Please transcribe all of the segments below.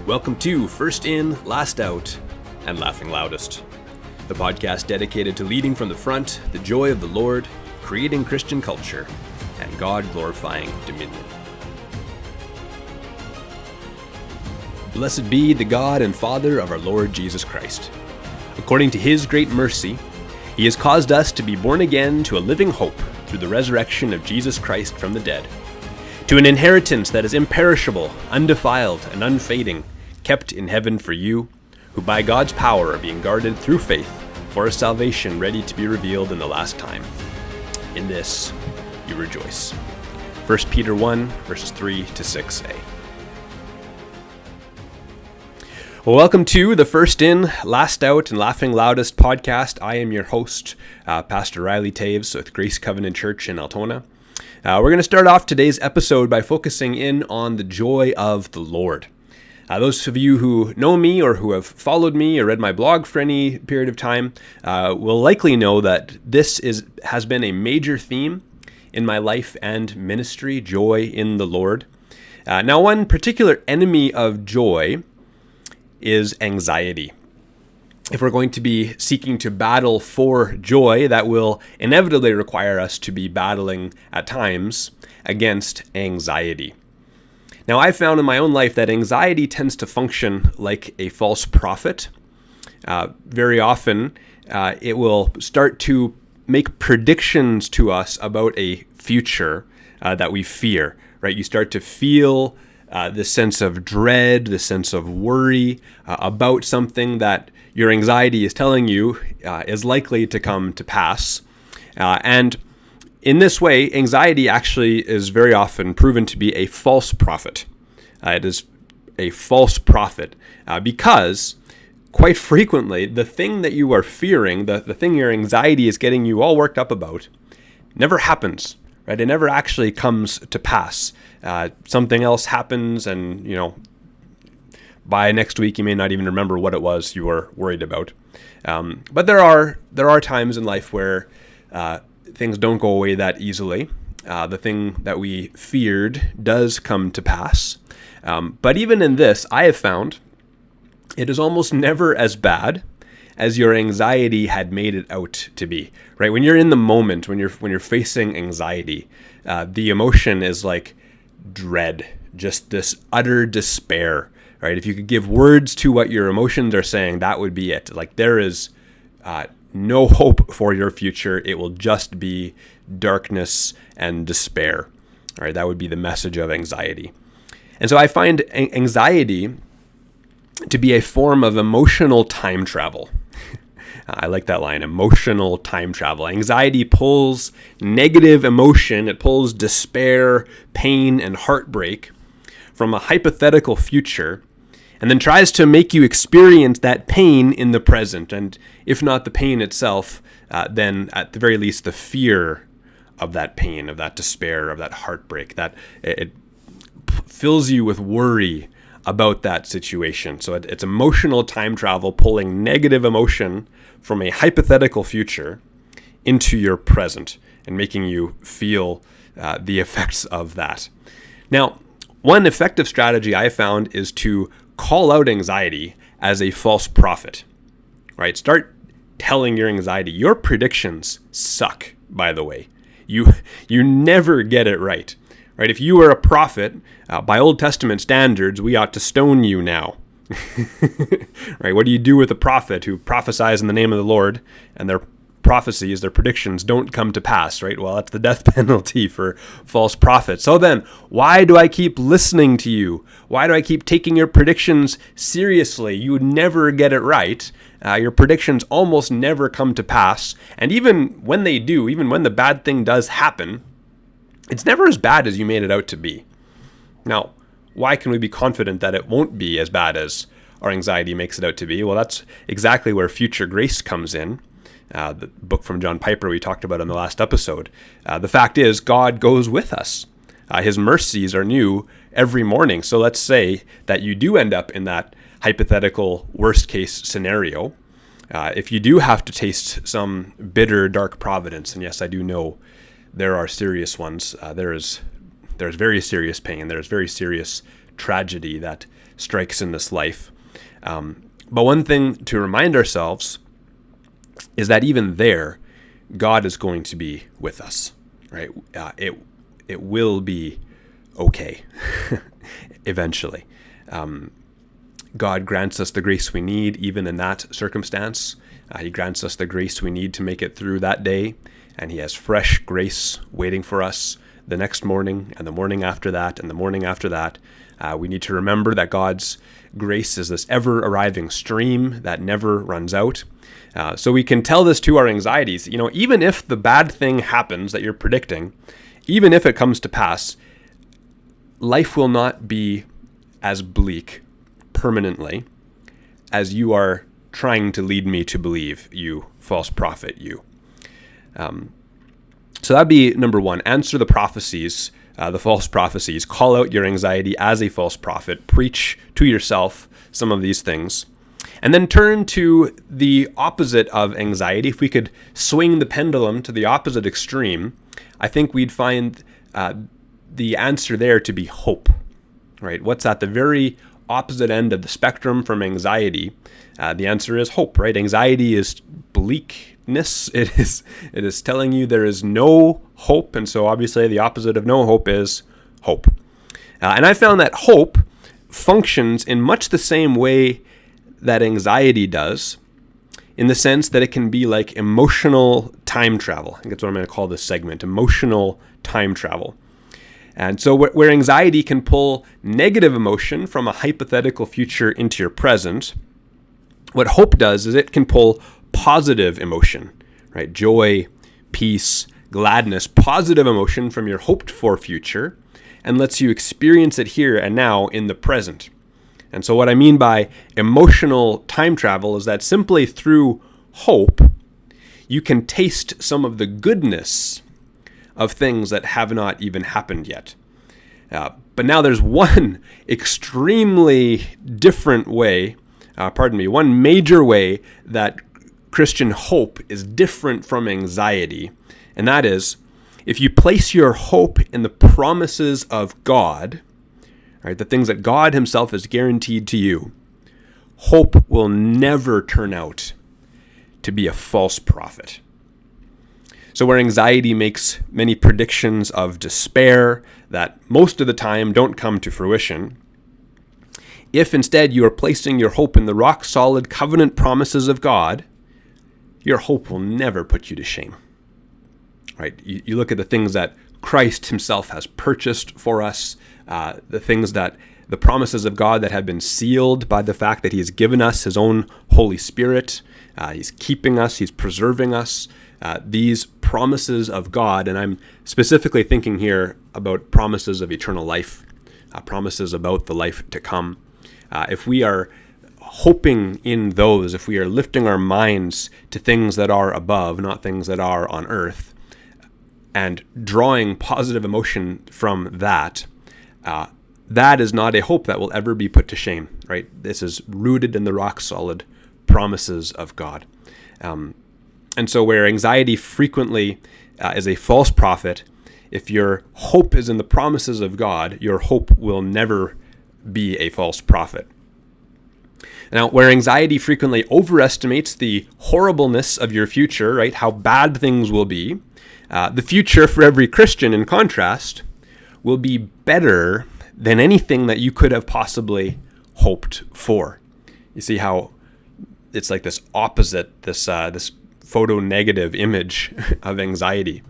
Welcome to First In, Last Out, and Laughing Loudest, the podcast dedicated to leading from the front, the joy of the Lord, creating Christian culture, and God-glorifying dominion. Blessed be the God and Father of our Lord Jesus Christ. According to His great mercy, He has caused us to be born again to a living hope through the resurrection of Jesus Christ from the dead, to an inheritance that is imperishable, undefiled, and unfading, kept in heaven for you, who by God's power are being guarded through faith for a salvation ready to be revealed in the last time. In this you rejoice. 1 Peter 1, verses 3 to 6a. Well, welcome to the First In, Last Out, and Laughing Loudest podcast. I am your host, Pastor Riley Taves with Grace Covenant Church in Altona. We're going to start off today's episode by focusing in on the joy of the Lord. Those of you who know me or who have followed me or read my blog for any period of time will likely know that this has been a major theme in my life and ministry, joy in the Lord. Now, one particular enemy of joy is anxiety. If we're going to be seeking to battle for joy, that will inevitably require us to be battling at times against anxiety. Now, I've found in my own life that anxiety tends to function like a false prophet. Very often, it will start to make predictions to us about a future that we fear, right? You start to feel this sense of dread, this sense of worry about something that your anxiety is telling you is likely to come to pass. And in this way, anxiety actually is very often proven to be a false prophet. It is a false prophet because quite frequently, the thing that you are fearing, the thing your anxiety is getting you all worked up about, never happens, right? It never actually comes to pass. Something else happens and, by next week, you may not even remember what it was you were worried about. But there are times in life where things don't go away that easily. The thing that we feared does come to pass. But even in this, I have found it is almost never as bad as your anxiety had made it out to be. Right? When you're in the moment, when you're facing anxiety, the emotion is like dread, just this utter despair. Right? If you could give words to what your emotions are saying, that would be it. Like there is no hope for your future. It will just be darkness and despair. All right, that would be the message of anxiety. And so I find anxiety to be a form of emotional time travel. I like that line, emotional time travel. Anxiety pulls negative emotion, it pulls despair, pain, and heartbreak from a hypothetical future, and then tries to make you experience that pain in the present. And if not the pain itself, then at the very least the fear of that pain, of that despair, of that heartbreak, that it fills you with worry about that situation. So it's emotional time travel, pulling negative emotion from a hypothetical future into your present and making you feel the effects of that. Now, one effective strategy I found is to call out anxiety as a false prophet, right? Start telling your anxiety, your predictions suck, by the way. You never get it right, right? If you were a prophet, by Old Testament standards, we ought to stone you now, right? What do you do with a prophet who prophesies in the name of the Lord and their prophecies, their predictions don't come to pass, right? Well, that's the death penalty for false prophets. So then, why do I keep listening to you? Why do I keep taking your predictions seriously? You would never get it right. Your predictions almost never come to pass. And even when they do, even when the bad thing does happen, it's never as bad as you made it out to be. Now, why can we be confident that it won't be as bad as our anxiety makes it out to be? Well, that's exactly where future grace comes in. The book from John Piper we talked about in the last episode. The fact is, God goes with us. His mercies are new every morning. So let's say that you do end up in that hypothetical worst case scenario. If you do have to taste some bitter, dark providence, and yes, I do know there are serious ones. There's very serious pain. There's very serious tragedy that strikes in this life. But one thing to remind ourselves is that even there, God is going to be with us, right? It will be okay eventually. God grants us the grace we need even in that circumstance. He grants us the grace we need to make it through that day, and he has fresh grace waiting for us the next morning and the morning after that and the morning after that. We need to remember that God's grace is this ever-arriving stream that never runs out. So we can tell this to our anxieties. Even if the bad thing happens that you're predicting, even if it comes to pass, life will not be as bleak permanently as you are trying to lead me to believe, you false prophet, you. So that'd be number one. Answer the prophecies, the false prophecies. Call out your anxiety as a false prophet. Preach to yourself some of these things. And then turn to the opposite of anxiety. If we could swing the pendulum to the opposite extreme, I think we'd find the answer there to be hope, right? What's at the very opposite end of the spectrum from anxiety? The answer is hope, right? Anxiety is bleakness. It is telling you there is no hope. And so obviously the opposite of no hope is hope. And I found that hope functions in much the same way that anxiety does, in the sense that it can be like emotional time travel. I think that's what I'm going to call this segment, emotional time travel. And so where anxiety can pull negative emotion from a hypothetical future into your present, what hope does is it can pull positive emotion, right? Joy, peace, gladness, positive emotion from your hoped for future, and lets you experience it here and now in the present. And so what I mean by emotional time travel is that simply through hope, you can taste some of the goodness of things that have not even happened yet. But now there's one extremely different way, one major way that Christian hope is different from anxiety. And that is, if you place your hope in the promises of God, right, the things that God himself has guaranteed to you, hope will never turn out to be a false prophet. So where anxiety makes many predictions of despair that most of the time don't come to fruition, if instead you are placing your hope in the rock-solid covenant promises of God, your hope will never put you to shame. Right? You look at the things that Christ himself has purchased for us, the promises of God that have been sealed by the fact that he has given us his own Holy Spirit. He's keeping us, he's preserving us. These promises of God, and I'm specifically thinking here about promises of eternal life, promises about the life to come. If we are hoping in those, if we are lifting our minds to things that are above, not things that are on earth, and drawing positive emotion from that, that is not a hope that will ever be put to shame, right? This is rooted in the rock-solid promises of God. And so where anxiety frequently is a false prophet, if your hope is in the promises of God, your hope will never be a false prophet. Now, where anxiety frequently overestimates the horribleness of your future, right, how bad things will be, the future for every Christian, in contrast, will be better than anything that you could have possibly hoped for. You see how it's like this opposite, this photo-negative image of anxiety.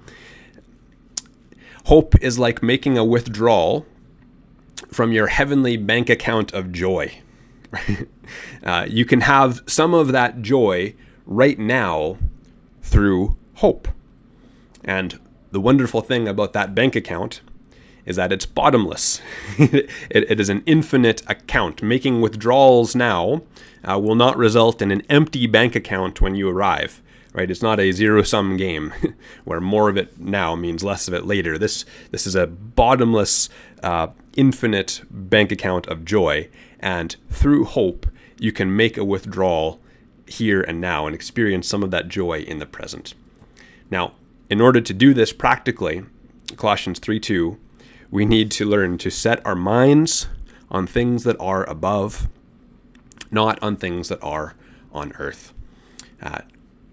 Hope is like making a withdrawal from your heavenly bank account of joy. You can have some of that joy right now through hope. And the wonderful thing about that bank account is that it's bottomless. It is an infinite account. Making withdrawals now will not result in an empty bank account when you arrive. Right? It's not a zero-sum game where more of it now means less of it later. This is a bottomless, infinite bank account of joy. And through hope, you can make a withdrawal here and now and experience some of that joy in the present. Now, in order to do this practically, Colossians 3:2, we need to learn to set our minds on things that are above, not on things that are on earth.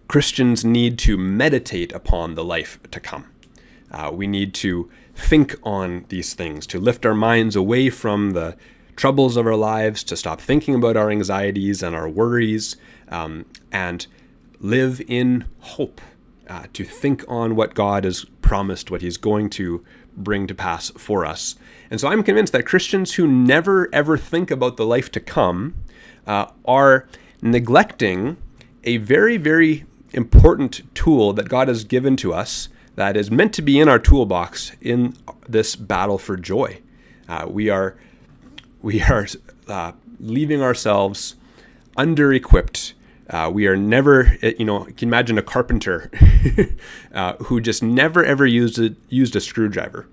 Christians need to meditate upon the life to come. We need to think on these things, to lift our minds away from the troubles of our lives, to stop thinking about our anxieties and our worries, and live in hope, to think on what God has promised, what he's going to bring to pass for us. And so I'm convinced that Christians who never ever think about the life to come are neglecting a very, very important tool that God has given to us that is meant to be in our toolbox in this battle for joy. We are leaving ourselves under-equipped. We are never, you can imagine a carpenter who just never ever used a screwdriver,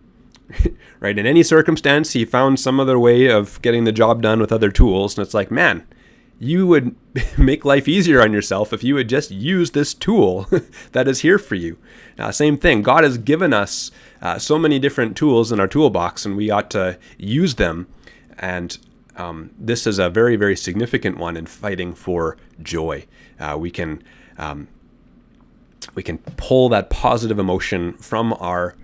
right? In any circumstance, he found some other way of getting the job done with other tools. And it's like, man, you would make life easier on yourself if you would just use this tool that is here for you. Same thing. God has given us so many different tools in our toolbox, and we ought to use them. And this is a very, very significant one in fighting for joy. We can pull that positive emotion from our,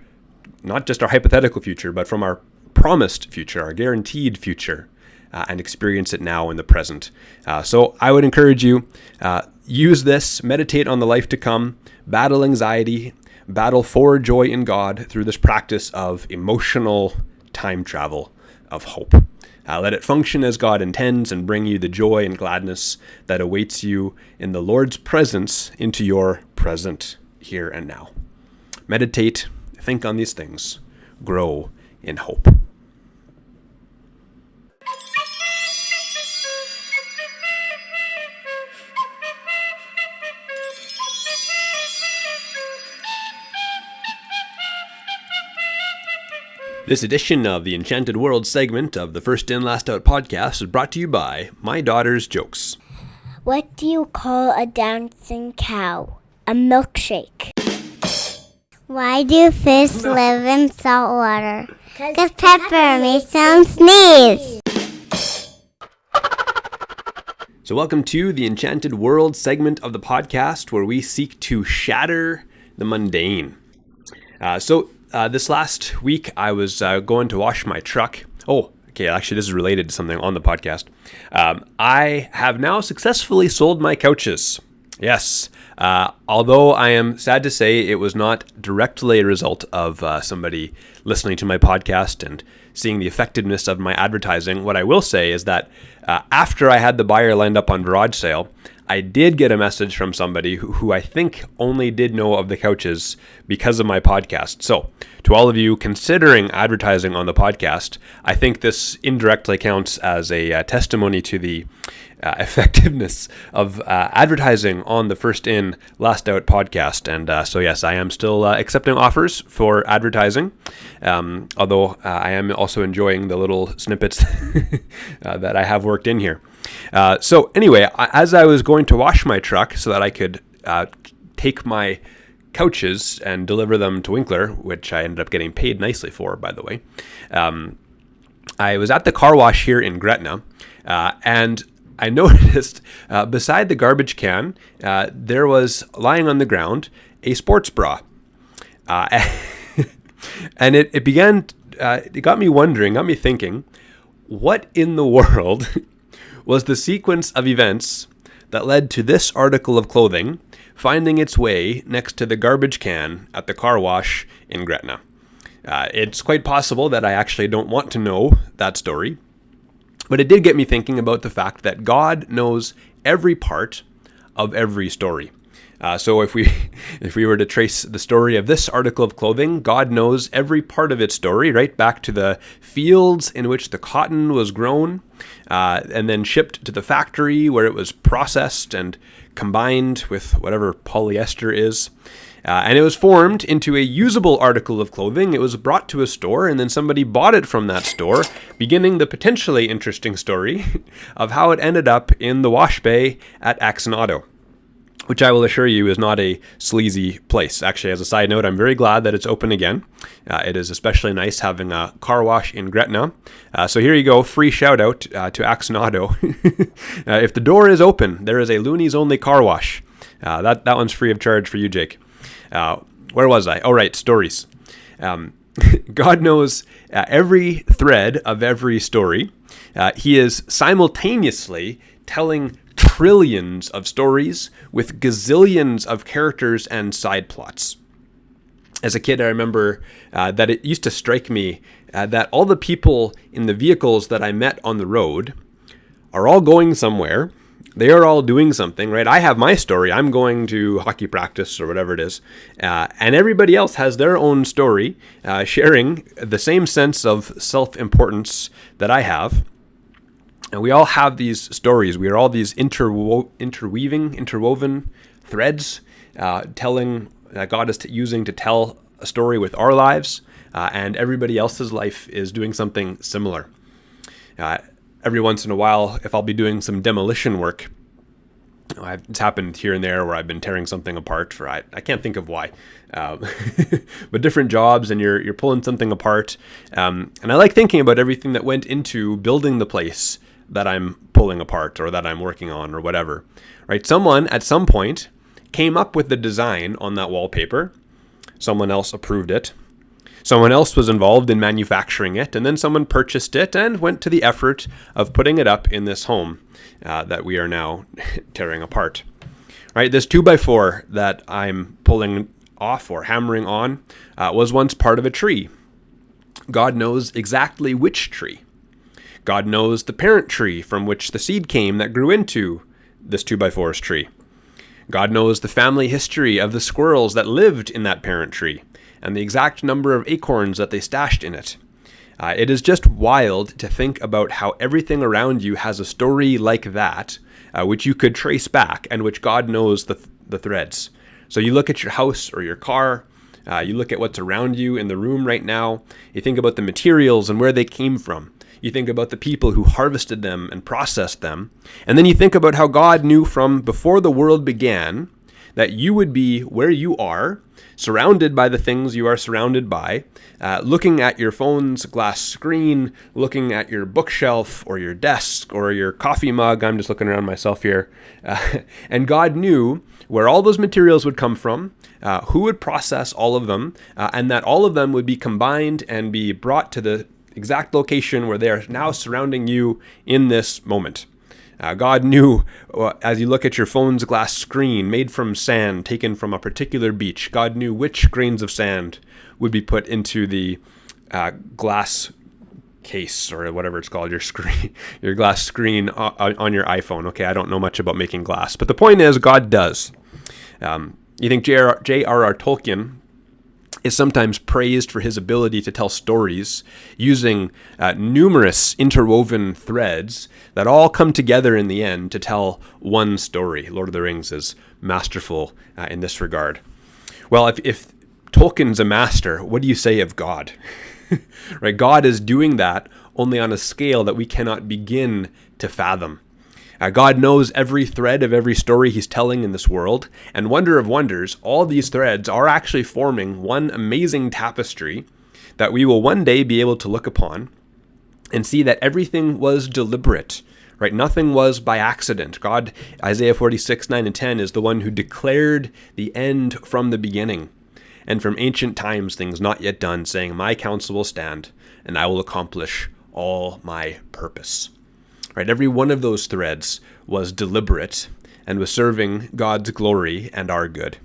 not just our hypothetical future, but from our promised future, our guaranteed future, and experience it now in the present. So I would encourage you, use this, meditate on the life to come, battle anxiety, battle for joy in God through this practice of emotional time travel of hope. Let it function as God intends and bring you the joy and gladness that awaits you in the Lord's presence into your present here and now. Meditate, think on these things, grow in hope. This edition of the Enchanted World segment of the First In, Last Out podcast is brought to you by My Daughter's Jokes. What do you call a dancing cow? A milkshake. Why do fish live in salt water? Because pepper makes them sneeze. So welcome to the Enchanted World segment of the podcast where we seek to shatter the mundane. This last week, I was going to wash my truck. Oh, okay, actually, this is related to something on the podcast. I have now successfully sold my couches. Yes, although I am sad to say it was not directly a result of somebody listening to my podcast and seeing the effectiveness of my advertising. What I will say is that after I had the buyer lined up on Garage Sale, I did get a message from somebody who I think only did know of the couches because of my podcast. So to all of you considering advertising on the podcast, I think this indirectly counts as a testimony to the effectiveness of advertising on the First In, Last Out podcast. And so yes, I am still accepting offers for advertising, although I am also enjoying the little snippets that I have worked in here. So anyway, as I was going to wash my truck so that I could take my couches and deliver them to Winkler, which I ended up getting paid nicely for, by the way, I was at the car wash here in Gretna, and I noticed beside the garbage can, there was lying on the ground a sports bra. And it got me wondering, got me thinking, what in the world was the sequence of events that led to this article of clothing finding its way next to the garbage can at the car wash in Gretna? It's quite possible that I actually don't want to know that story, but it did get me thinking about the fact that God knows every part of every story. So if we were to trace the story of this article of clothing, God knows every part of its story, right back to the fields in which the cotton was grown, and then shipped to the factory where it was processed and combined with whatever polyester is. And it was formed into a usable article of clothing. It was brought to a store, and then somebody bought it from that store, beginning the potentially interesting story of how it ended up in the wash bay at Axon Auto. which I will assure you is not a sleazy place. Actually, as a side note, I'm very glad that it's open again. It is especially nice having a car wash in Gretna. So here you go, free shout out to Axonado. If the door is open, there is a Loonies Only car wash. That one's free of charge for you, Jake. Where was I? Oh, right, stories. God knows every thread of every story. He is simultaneously telling trillions of stories with gazillions of characters and side plots. As a kid, I remember that it used to strike me that all the people in the vehicles that I met on the road are all going somewhere. They are all doing something, right? I have my story. I'm going to hockey practice or whatever it is. And everybody else has their own story, sharing the same sense of self-importance that I have. And we all have these stories. We are all these interwoven threads telling that God is using to tell a story with our lives, and everybody else's life is doing something similar. Every once in a while, if I'll be doing some demolition work, it's happened here and there where I've been tearing something apart for I can't think of why, but different jobs, and you're pulling something apart, and I like thinking about everything that went into building the place that I'm pulling apart or that I'm working on or whatever, right? Someone at some point came up with the design on that wallpaper. Someone else approved it. Someone else was involved in manufacturing it, and then someone purchased it and went to the effort of putting it up in this home that we are now tearing apart. Right? This 2x4 that I'm pulling off or hammering on was once part of a tree. God knows exactly which tree. God knows the parent tree from which the seed came that grew into this 2x4's tree. God knows the family history of the squirrels that lived in that parent tree and the exact number of acorns that they stashed in it. It is just wild to think about how everything around you has a story like that, which you could trace back and which God knows the threads. So you look at your house or your car, you look at what's around you in the room right now, you think about the materials and where they came from. You think about the people who harvested them and processed them. And then you think about how God knew from before the world began that you would be where you are, surrounded by the things you are surrounded by, looking at your phone's glass screen, looking at your bookshelf or your desk or your coffee mug. I'm just looking around myself here. And God knew where all those materials would come from, who would process all of them, and that all of them would be combined and be brought to the exact location where they are now surrounding you in this moment. God knew, as you look at your phone's glass screen made from sand taken from a particular beach, God knew which grains of sand would be put into the glass case or whatever it's called, your screen, your glass screen on your iPhone. Okay, I don't know much about making glass, but the point is God does. You think J.R.R. Tolkien is sometimes praised for his ability to tell stories using numerous interwoven threads that all come together in the end to tell one story. Lord of the Rings is masterful in this regard. Well, if Tolkien's a master, what do you say of God? Right? God is doing that only on a scale that we cannot begin to fathom. God knows every thread of every story he's telling in this world, and wonder of wonders, all these threads are actually forming one amazing tapestry that we will one day be able to look upon and see that everything was deliberate, right? Nothing was by accident. God, Isaiah 46, 9 and 10, is the one who declared the end from the beginning, and from ancient times things not yet done, saying, "My counsel will stand, and I will accomplish all my purpose." Right? Every one of those threads was deliberate and was serving God's glory and our good.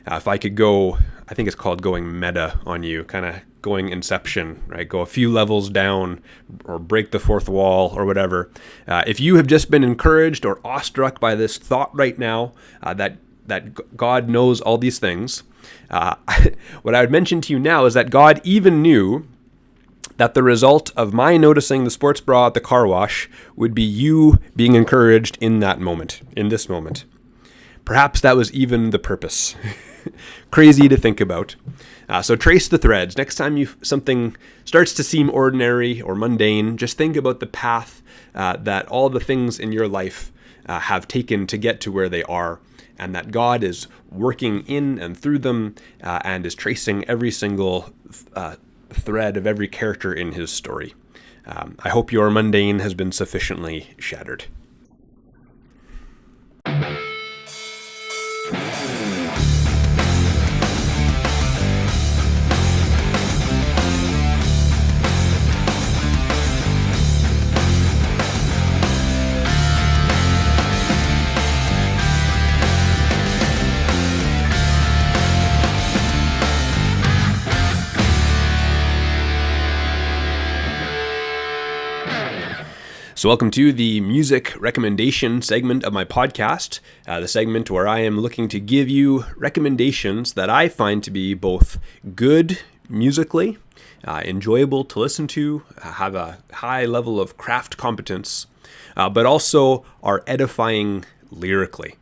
If I could go, I think it's called going meta on you, kind of going Inception, right? Go a few levels down or break the fourth wall or whatever. If you have just been encouraged or awestruck by this thought right now, that God knows all these things, what I would mention to you now is that God even knew that the result of my noticing the sports bra at the car wash would be you being encouraged in that moment, in this moment. Perhaps that was even the purpose. Crazy to think about. So trace the threads. Next time something starts to seem ordinary or mundane, just think about the path that all the things in your life have taken to get to where they are, and that God is working in and through them and is tracing every single thread of every character in his story. I hope your mundane has been sufficiently shattered. So welcome to the music recommendation segment of my podcast, the segment where I am looking to give you recommendations that I find to be both good musically, enjoyable to listen to, have a high level of craft competence, but also are edifying lyrically,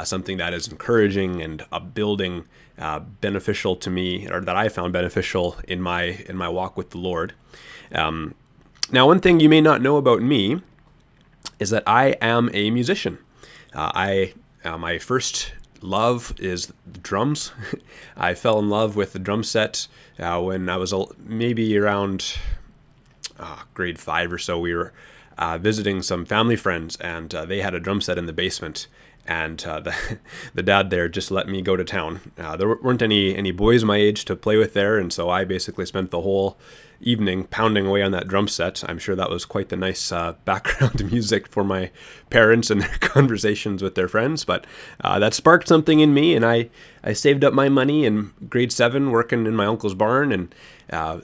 something that is encouraging and upbuilding, beneficial to me, or that I found beneficial in my walk with the Lord. Now, one thing you may not know about me is that I am a musician. My first love is drums. I fell in love with the drum set when I was maybe around grade 5 or so. We were visiting some family friends, and they had a drum set in the basement. And the dad there just let me go to town. There weren't any boys my age to play with there, and so I basically spent the whole evening pounding away on that drum set. I'm sure that was quite the nice background music for my parents and their conversations with their friends, but that sparked something in me, and I saved up my money in grade 7 working in my uncle's barn and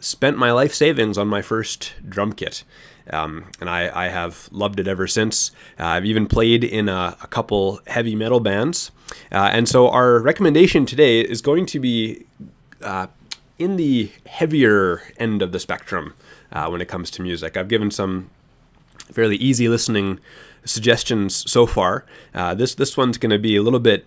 spent my life savings on my first drum kit. And I have loved it ever since. I've even played in a couple heavy metal bands. And so our recommendation today is going to be in the heavier end of the spectrum when it comes to music. I've given some fairly easy listening suggestions so far. This one's going to be a little bit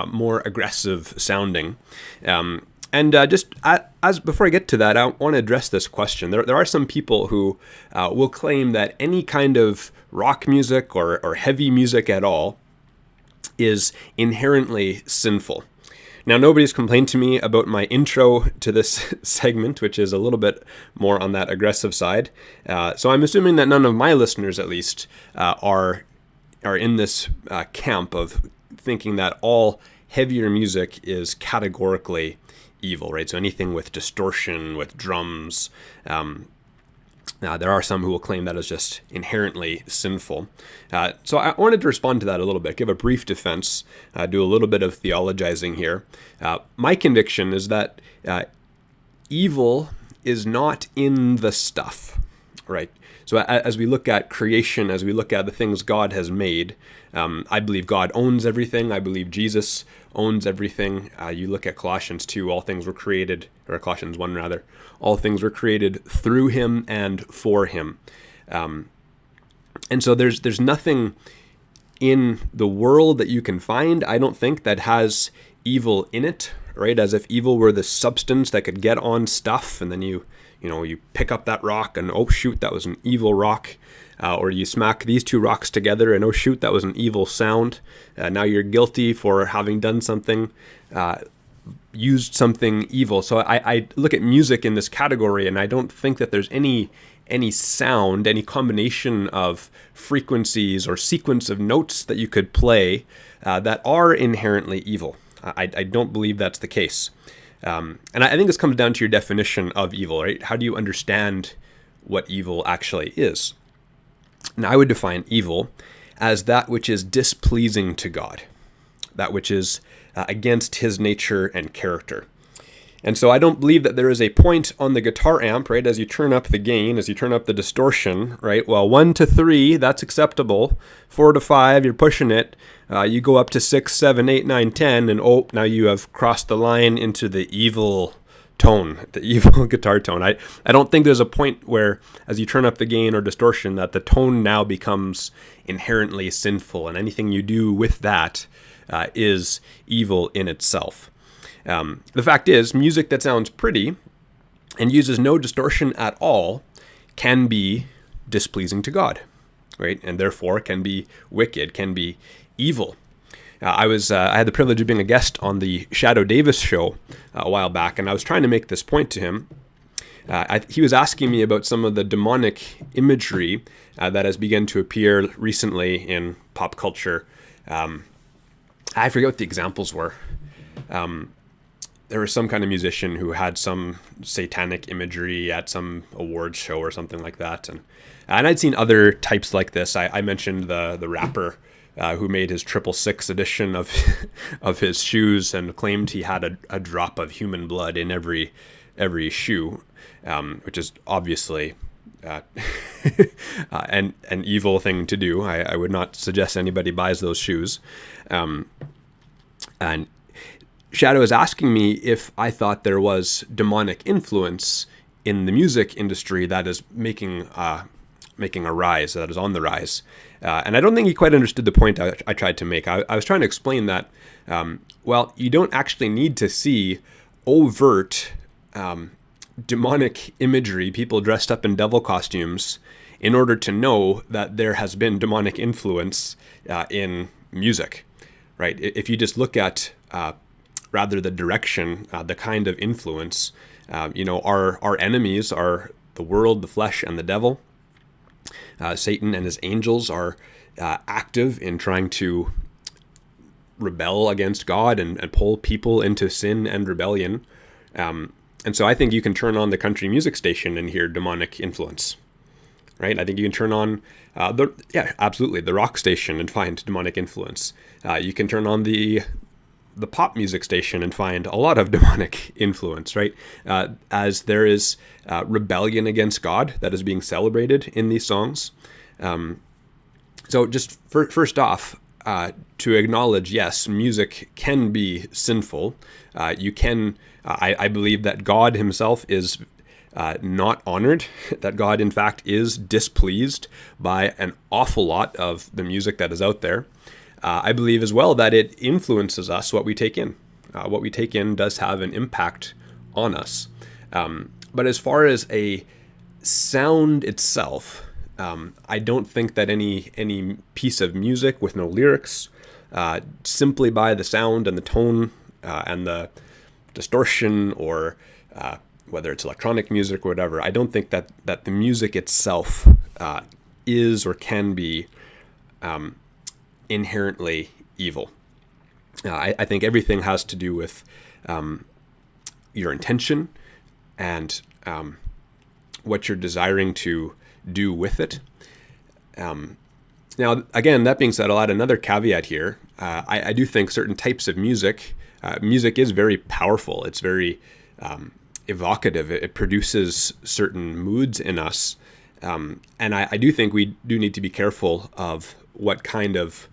more aggressive sounding. Before I get to that, I want to address this question. There are some people who will claim that any kind of rock music or heavy music at all is inherently sinful. Now, nobody's complained to me about my intro to this segment, which is a little bit more on that aggressive side. So I'm assuming that none of my listeners, at least, are in this camp of thinking that all heavier music is categorically evil, right? So anything with distortion, with drums, there are some who will claim that is just inherently sinful. So I wanted to respond to that a little bit, give a brief defense, do a little bit of theologizing here. My conviction is that evil is not in the stuff, right? So as we look at creation, as we look at the things God has made, I believe God owns everything. I believe Jesus owns everything. You look at Colossians 2, all things were created, or Colossians 1 rather, all things were created through him and for him. And so there's nothing in the world that you can find, I don't think, that has evil in it, right? As if evil were the substance that could get on stuff, and then you pick up that rock and, oh shoot, that was an evil rock. Or you smack these two rocks together and, oh shoot, that was an evil sound. Now you're guilty for having done something, used something evil. So I look at music in this category, and I don't think that there's any sound, any combination of frequencies or sequence of notes that you could play that are inherently evil. I don't believe that's the case. And I think this comes down to your definition of evil, right? How do you understand what evil actually is? And I would define evil as that which is displeasing to God, that which is against his nature and character. And so I don't believe that there is a point on the guitar amp, right, as you turn up the gain, as you turn up the distortion, right? Well, 1 to 3, that's acceptable. 4 to 5, you're pushing it. You go up to 6, 7, 8, 9, 10, and now you have crossed the line into the evil tone, the evil guitar tone. I don't think there's a point where, as you turn up the gain or distortion, that the tone now becomes inherently sinful, and anything you do with that is evil in itself. The fact is, music that sounds pretty and uses no distortion at all can be displeasing to God, right? And therefore can be wicked, can be evil. I had the privilege of being a guest on the Shadow Davis show a while back, and I was trying to make this point to him. He was asking me about some of the demonic imagery that has begun to appear recently in pop culture. I forget what the examples were. There was some kind of musician who had some satanic imagery at some awards show or something like that. And I'd seen other types like this. I mentioned the rapper who made his 666 edition of his shoes and claimed he had a drop of human blood in every shoe, which is obviously an evil thing to do. I would not suggest anybody buys those shoes. And Shadow is asking me if I thought there was demonic influence in the music industry that is making a rise, that is on the rise. And I don't think he quite understood the point I tried to make. I was trying to explain that, you don't actually need to see overt demonic imagery, people dressed up in devil costumes, in order to know that there has been demonic influence in music, right? If you just look at rather the direction, the kind of influence, our enemies are the world, the flesh, and the devil. Satan and his angels are active in trying to rebel against God and pull people into sin and rebellion. And so I think you can turn on the country music station and hear demonic influence, right? I think you can turn on absolutely, the rock station and find demonic influence. You can turn on the pop music station and find a lot of demonic influence, right? As there is rebellion against God that is being celebrated in these songs. So just first off, to acknowledge, yes, music can be sinful. You can, I believe that God himself is not honored, that God in fact is displeased by an awful lot of the music that is out there. I believe as well that it influences us, what we take in. What we take in does have an impact on us. But as far as a sound itself, I don't think that any piece of music with no lyrics, simply by the sound and the tone and the distortion, or whether it's electronic music or whatever, I don't think that the music itself is or can be inherently evil. I think everything has to do with your intention and what you're desiring to do with it. Now, again, that being said, I'll add another caveat here. I do think certain types of music is very powerful. It's very evocative. It produces certain moods in us. And I do think we do need to be careful of what kind of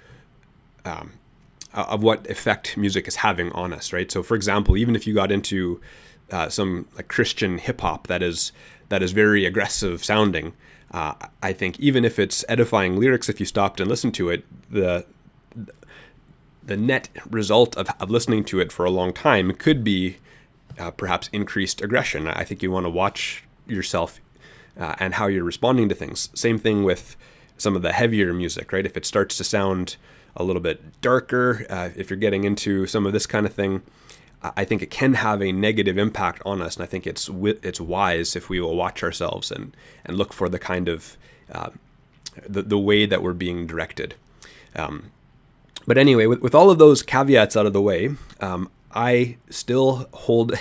what effect music is having on us, right? So, for example, even if you got into some like Christian hip hop that is very aggressive sounding, I think even if it's edifying lyrics, if you stopped and listened to it, the net result of listening to it for a long time could be perhaps increased aggression. I think you want to watch yourself and how you're responding to things. Same thing with some of the heavier music, right? If it starts to sound a little bit darker, if you're getting into some of this kind of thing, I think it can have a negative impact on us. And I think it's wise if we will watch ourselves and look for the kind of the way that we're being directed. But anyway, with all of those caveats out of the way, I still hold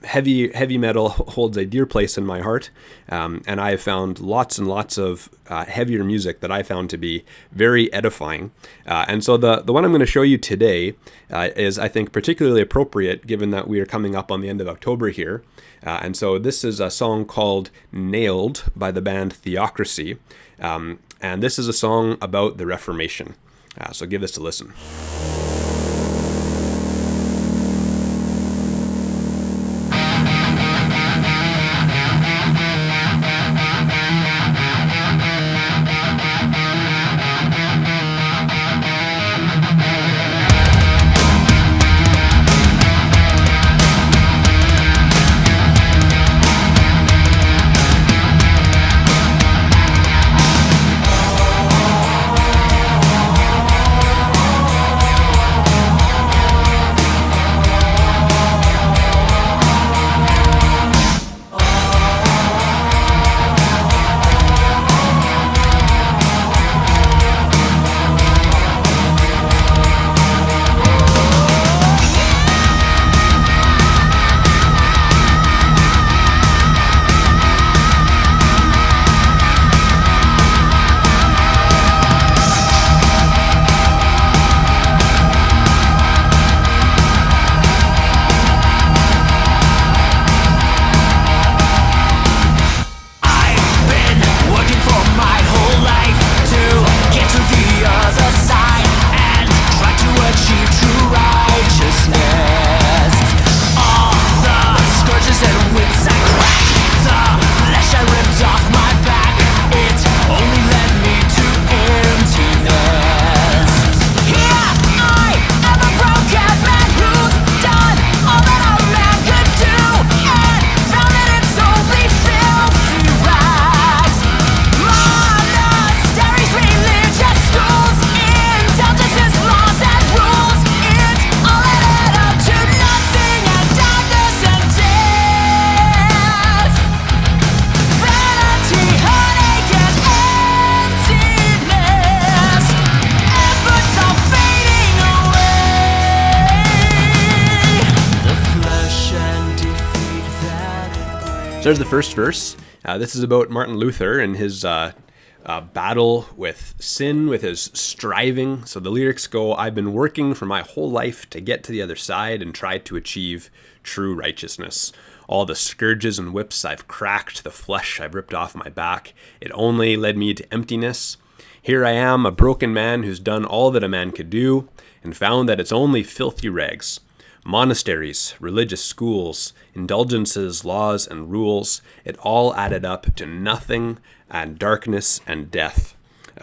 heavy metal holds a dear place in my heart, and I have found lots and lots of heavier music that I found to be very edifying. And so the one I'm going to show you today is, I think, particularly appropriate given that we are coming up on the end of October here. And so this is a song called Nailed by the band Theocracy, and this is a song about the Reformation. So give this a listen. there's the first verse. This is about Martin Luther and his battle with sin, with his striving. So the lyrics go, "I've been working for my whole life to get to the other side and try to achieve true righteousness. All the scourges and whips I've cracked, the flesh I've ripped off my back, it only led me to emptiness. Here I am, a broken man who's done all that a man could do and found that it's only filthy rags. Monasteries, religious schools, indulgences, laws, and rules, it all added up to nothing and darkness and death,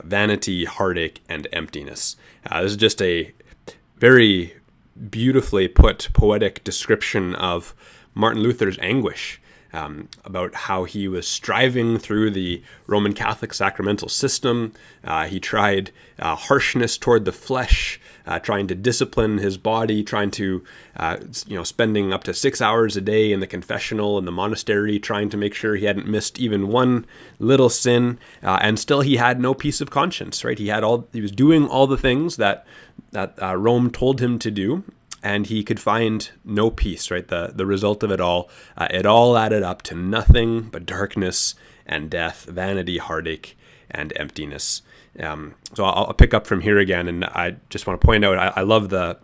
vanity, heartache, and emptiness." This is just a very beautifully put poetic description of Martin Luther's anguish, about how he was striving through the Roman Catholic sacramental system. He tried harshness toward the flesh, trying to discipline his body, trying to, spending up to 6 hours a day in the confessional in the monastery, trying to make sure he hadn't missed even one little sin, and still he had no peace of conscience. Right? He was doing all the things that Rome told him to do, and he could find no peace, right? The result of it all added up to nothing but darkness and death, vanity, heartache, and emptiness. So I'll pick up from here again, and I just want to point out, I love the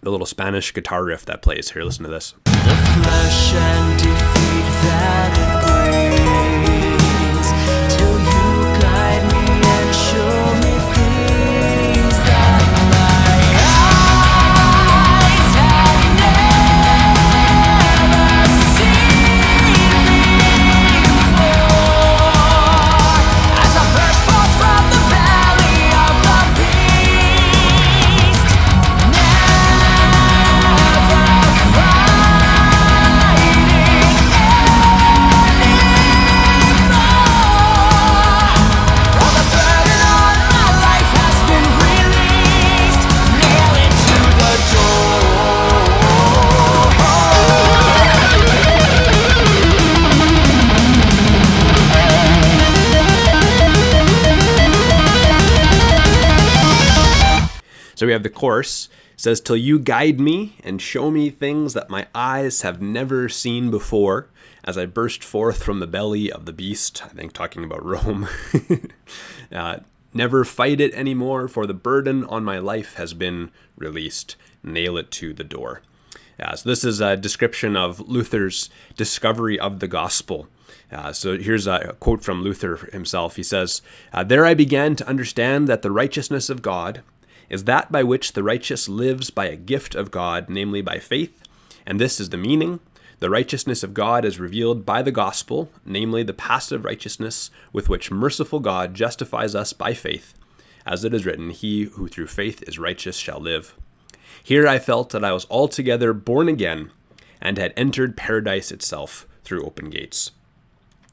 little Spanish guitar riff that plays here. Listen to this. The flesh and defeat that it brings, till you guide me and show me things that my eyes have never seen before. As I burst forth from the belly of the beast, So we have the chorus. It says, "Till you guide me and show me things that my eyes have never seen before, as I burst forth from the belly of the beast," I think talking about Rome. "Never fight it anymore, for the burden on my life has been released. Nail it to the door." So this is a description of Luther's discovery of the gospel. So here's a quote from Luther himself. He says, "There I began to understand that the righteousness of God is that by which the righteous lives by a gift of God, namely by faith. And this is the meaning. The righteousness of God is revealed by the gospel, namely the passive righteousness with which merciful God justifies us by faith. As it is written, he who through faith is righteous shall live. Here I felt that I was altogether born again and had entered paradise itself through open gates."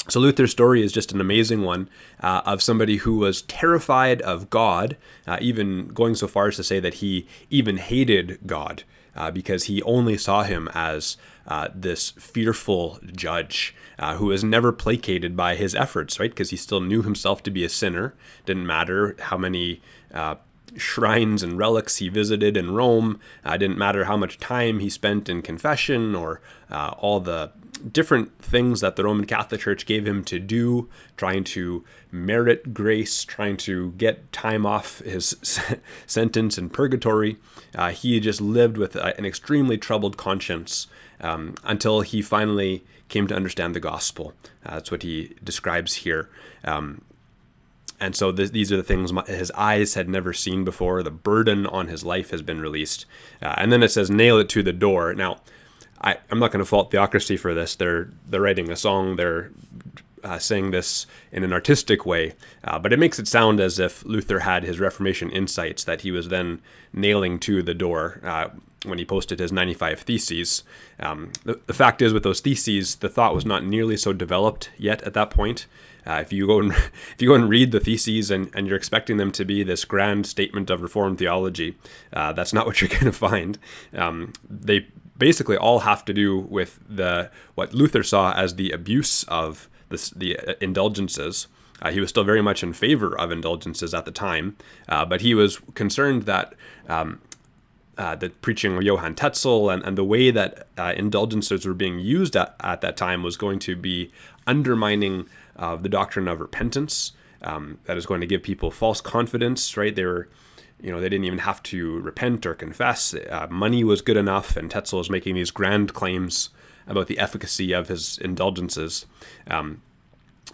So Luther's story is just an amazing one of somebody who was terrified of God, even going so far as to say that he even hated God because he only saw him as this fearful judge who was never placated by his efforts, right? Because he still knew himself to be a sinner. Didn't matter how many shrines and relics he visited in Rome. Didn't matter how much time he spent in confession or all the different things that the Roman Catholic Church gave him to do, trying to merit grace, trying to get time off his sentence in purgatory. He just lived with an extremely troubled conscience until he finally came to understand the gospel. That's what he describes here. And so these are the things his eyes had never seen before. The burden on his life has been released. And then it says, nail it to the door. Now, I'm not going to fault Theocracy for this. They're writing a song. They're saying this in an artistic way. But it makes it sound as if Luther had his Reformation insights that he was then nailing to the door when he posted his 95 Theses. The fact is, with those theses, the thought was not nearly so developed yet at that point. If you go and read the theses and you're expecting them to be this grand statement of Reformed theology, that's not what you're going to find. They basically all have to do with what Luther saw as the abuse of the indulgences. He was still very much in favor of indulgences at the time, but he was concerned that the preaching of Johann Tetzel and the way that indulgences were being used at that time was going to be undermining the doctrine of repentance. That is going to give people false confidence, right? They were, they didn't even have to repent or confess. Money was good enough, and Tetzel was making these grand claims about the efficacy of his indulgences.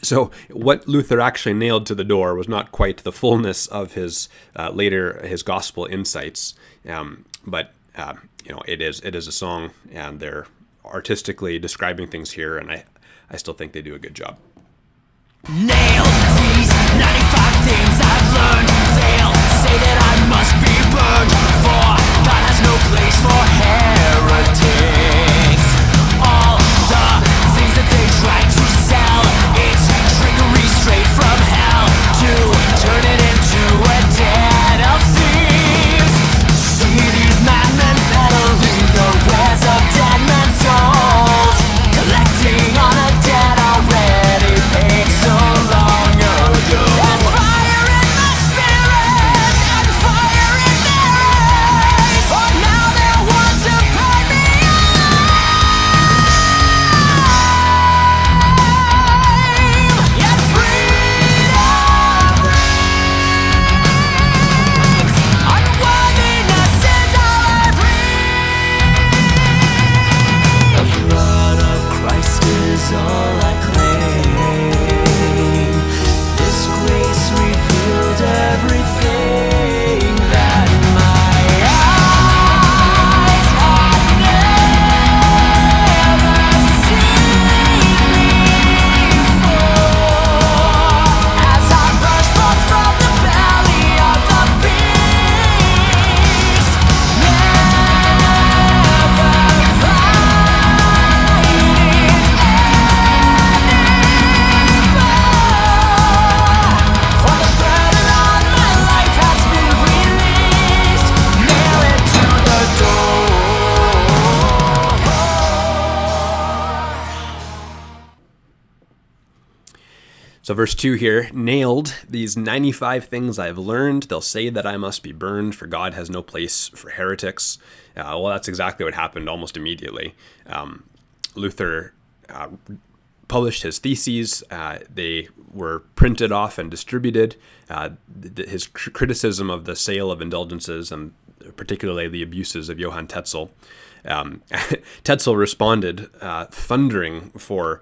So what Luther actually nailed to the door was not quite the fullness of his gospel insights, but it is a song, and they're artistically describing things here, and I still think they do a good job. Nailed these 95 things I've learned. They'll say that I must be burned, for God has no place for heretics. All the things that they try to sell, it's trickery straight from hell to turn it into a den of thieves. See these madmen peddling the wares of dead men's souls, collecting on a debt already paid so long ago. There's fire in my spirit and fire in their eyes, for now they want to burn me alive. Yet freedom rings. Unworthiness is all I breathe. The blood of Christ is all I claim. This grace revealed everything that my eyes had never seen before. As I burst forth from the belly of the beast, never for the burden on my life has been released. Nail it to the door. So verse 2 here, nailed these 95 things I've learned. They'll say that I must be burned, for God has no place for heretics. Well, that's exactly what happened almost immediately. Luther published his theses. They were printed off and distributed. His criticism of the sale of indulgences, and particularly the abuses of Johann Tetzel. Tetzel responded, thundering for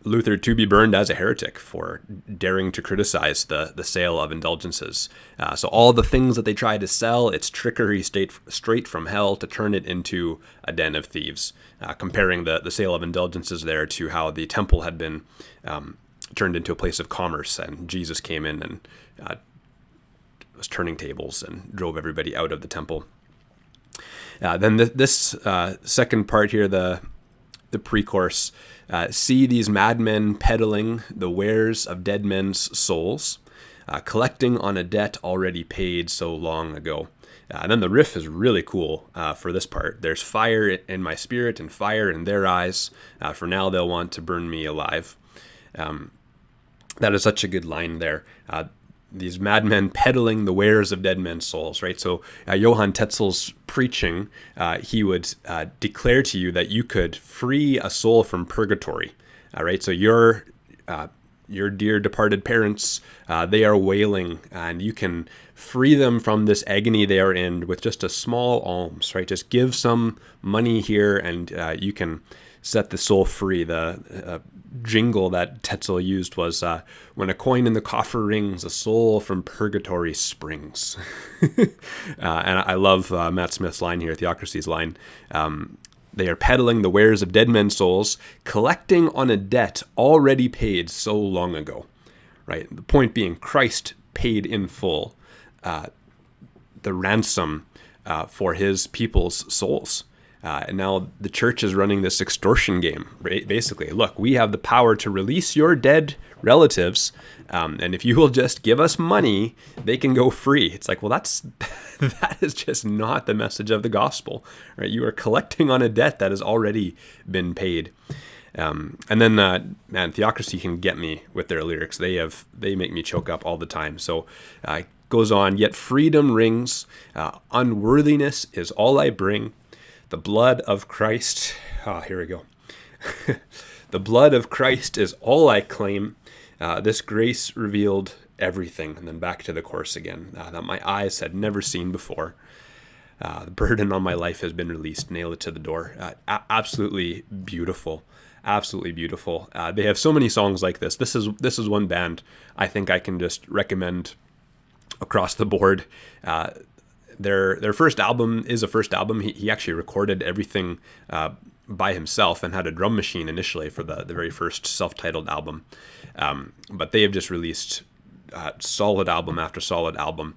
Luther to be burned as a heretic for daring to criticize the sale of indulgences. So all the things that they tried to sell, it's trickery straight from hell to turn it into a den of thieves. Comparing the sale of indulgences there to how the temple had been turned into a place of commerce, and Jesus came in and was turning tables and drove everybody out of the temple. Then this second part here, the pre-course, see these madmen peddling the wares of dead men's souls, collecting on a debt already paid so long ago. And then the riff is really cool for this part. There's fire in my spirit and fire in their eyes, for now they'll want to burn me alive. That is such a good line there. These madmen peddling the wares of dead men's souls, right? So Johann Tetzel's preaching, he would declare to you that you could free a soul from purgatory, right? So your dear departed parents, they are wailing, and you can free them from this agony they are in with just a small alms, right? Just give some money here, and you can set the soul free. The jingle that Tetzel used was, when a coin in the coffer rings, a soul from purgatory springs. And I love Matt Smith's line here, Theocracy's line. They are peddling the wares of dead men's souls, collecting on a debt already paid so long ago. Right? The point being, Christ paid in full the ransom for his people's souls. And now the church is running this extortion game, right? Basically. Look, we have the power to release your dead relatives, and if you will just give us money, they can go free. It's like, well, that is just not the message of the gospel, right? You are collecting on a debt that has already been paid. And then, man, Theocracy can get me with their lyrics. They make me choke up all the time. So goes on, yet freedom rings, unworthiness is all I bring. The blood of Christ, here we go. The blood of Christ is all I claim. This grace revealed everything. And then back to the chorus again, that my eyes had never seen before. The burden on my life has been released, nail it to the door. Absolutely beautiful. Absolutely beautiful. They have so many songs like this. This is one band I think I can just recommend across the board. Their first album is a first album. He actually recorded everything by himself and had a drum machine initially for the very first self-titled album. But they have just released solid album after solid album.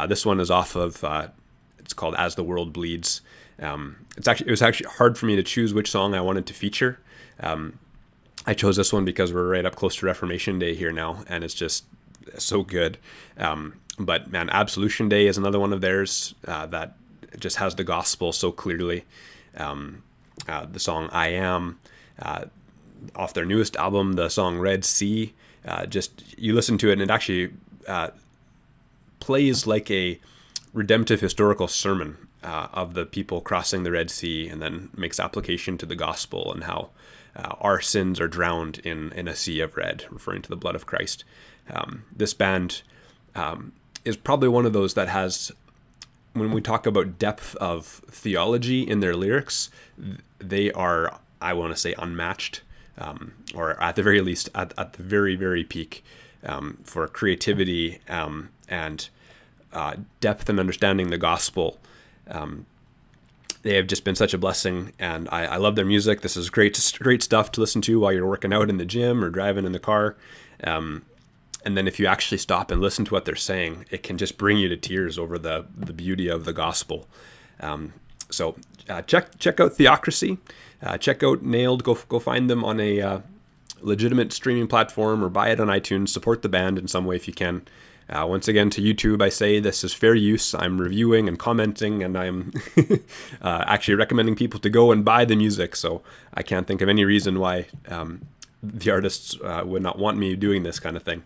This one is off of, it's called As the World Bleeds. It was actually hard for me to choose which song I wanted to feature. I chose this one because we're right up close to Reformation Day here now, and it's just so good. But man, Absolution Day is another one of theirs that just has the gospel so clearly. The song I Am, off their newest album, the song Red Sea, just you listen to it and it actually plays like a redemptive historical sermon of the people crossing the Red Sea, and then makes application to the gospel and how our sins are drowned in a sea of red, referring to the blood of Christ. This band is probably one of those that has, when we talk about depth of theology in their lyrics, they are, I want to say, unmatched, or at the very least, at the very, very peak for creativity and depth and understanding the gospel. They have just been such a blessing, and I love their music. This is great stuff to listen to while you're working out in the gym or driving in the car. And then if you actually stop and listen to what they're saying, it can just bring you to tears over the beauty of the gospel. So check out Theocracy. Check out Nailed. Go find them on a legitimate streaming platform, or buy it on iTunes. Support the band in some way if you can. Once again, to YouTube, I say this is fair use. I'm reviewing and commenting, and I'm actually recommending people to go and buy the music. So I can't think of any reason why the artists would not want me doing this kind of thing.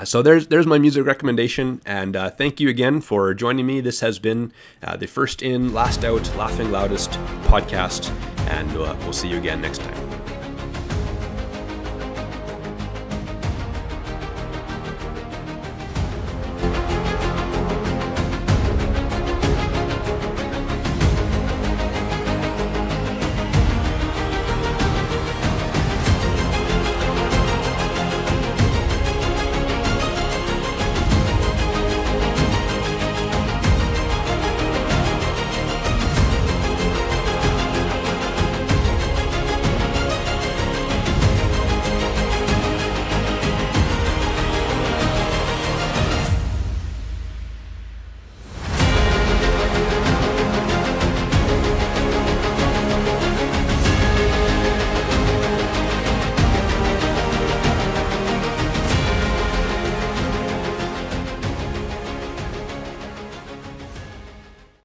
So there's my music recommendation, and thank you again for joining me. This has been the First In, Last Out, Laughing Loudest podcast, and we'll see you again next time.